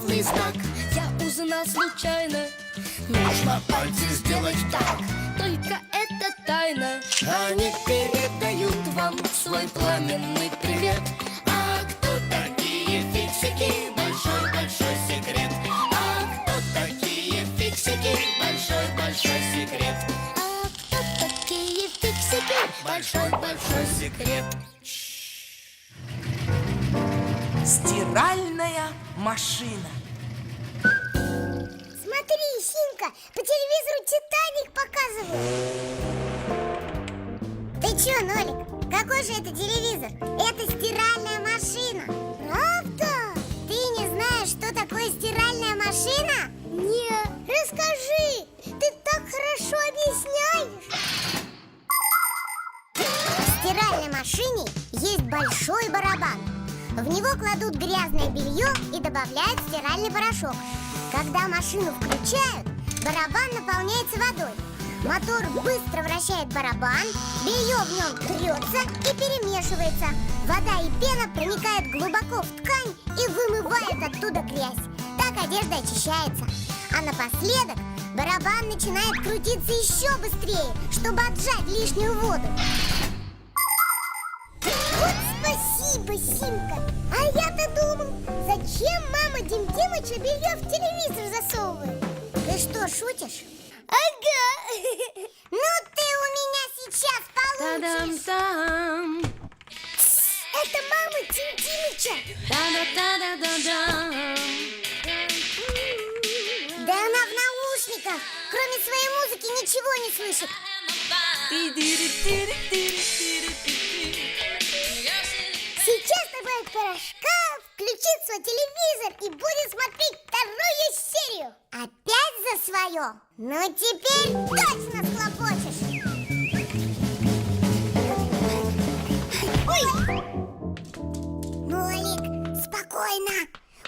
опасный знак. Я узнал случайно, Нужно пальцы сделать так. только это тайна. Они передают вам свой пламенный привет. А кто такие фиксики? Большой-большой секрет. А кто такие фиксики? Большой-большой секрет. А кто такие фиксики? Большой-большой секрет. Стиральная машина. Смотри, Синка, по телевизору «Титаник» показывают. Ты чё, Нолик, какой же это телевизор? Это стиральная машина. Правда? Ты не знаешь, что такое стиральная машина? Не, расскажи, ты так хорошо объясняешь. В стиральной машине есть большой барабан. В него кладут грязное белье и добавляют стиральный порошок. Когда машину включают, барабан наполняется водой. Мотор быстро вращает барабан, белье в нем трется и перемешивается. Вода и пена проникают глубоко в ткань и вымывают оттуда грязь. Так одежда очищается. А напоследок барабан начинает крутиться еще быстрее, чтобы отжать лишнюю воду. Вот спасибо, Симка. А я-то думал, зачем мама Дим Димыча белье в телевизор засовывает? Ты что, шутишь? Ага. Ну ты у меня сейчас получишь. Та-дам-там, Это мама Дим Димыча. та-да-та-да-да-дам. Да она в наушниках. Кроме своей музыки ничего не слышит. Сейчас добавит порошка, включит свой телевизор и будет смотреть вторую серию. Опять за свое? Ну теперь точно схлопочешь. Ой! Нолик, спокойно.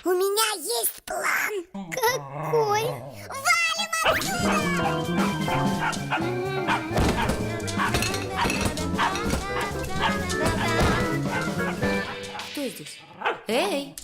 У меня есть план. Какой? Валим Кто здесь? Эй!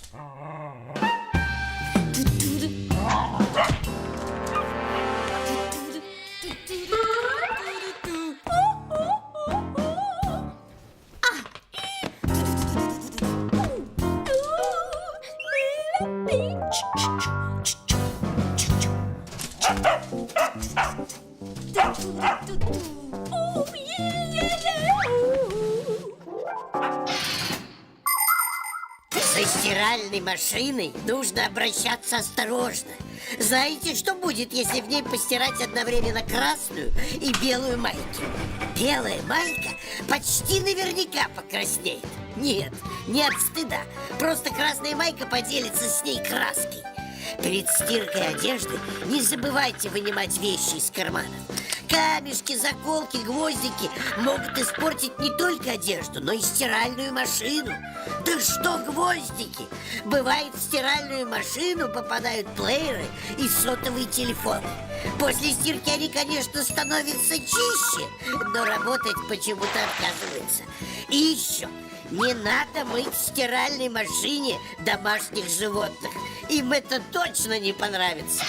Со стиральной машиной нужно обращаться осторожно. Знаете, что будет, если в ней постирать одновременно красную и белую майки? Белая майка почти наверняка покраснеет. Нет, не от стыда. Просто красная майка поделится с ней краской. Перед стиркой одежды не забывайте вынимать вещи из карманов. Камешки, заколки, гвоздики могут испортить не только одежду, но и стиральную машину. Да что гвоздики! Бывает, в стиральную машину попадают плееры и сотовые телефоны. После стирки они, конечно, становятся чище, но работать почему-то отказываются. И еще, не надо мыть в стиральной машине домашних животных. Им это точно не понравится.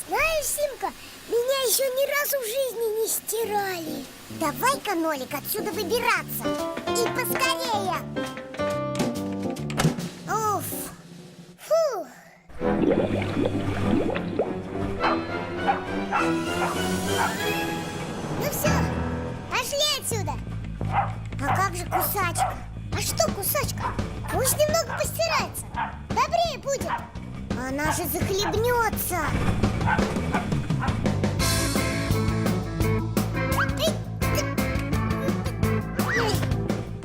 Знаешь, Симка, меня еще ни разу в жизни не стирали. Давай-ка, Нолик, отсюда выбираться. И поскорее. Уф. Фух. Ну все, пошли отсюда. А как же кусачка? А что кусачка? Пусть немного постирается. Добрее будет. Она же захлебнется.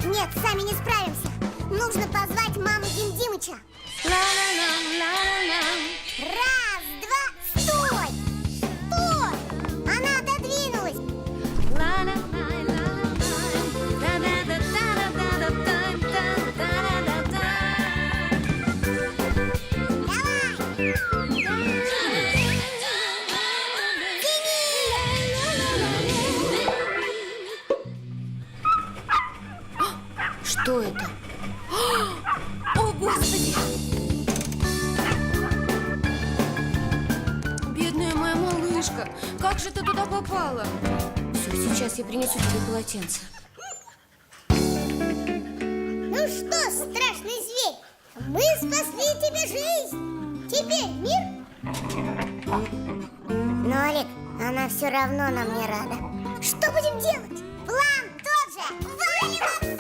Нет, сами не справимся. Нужно позвать маму Дим Димыча. Раз, два, стой! Стой! Она отодвинулась. Давай! как же ты туда попала? Все, сейчас я принесу тебе полотенце. Ну что, страшный зверь, мы спасли тебе жизнь. Теперь мир. Но, Олег, она все равно нам не рада. Что будем делать? План тот же. Валим отсюда!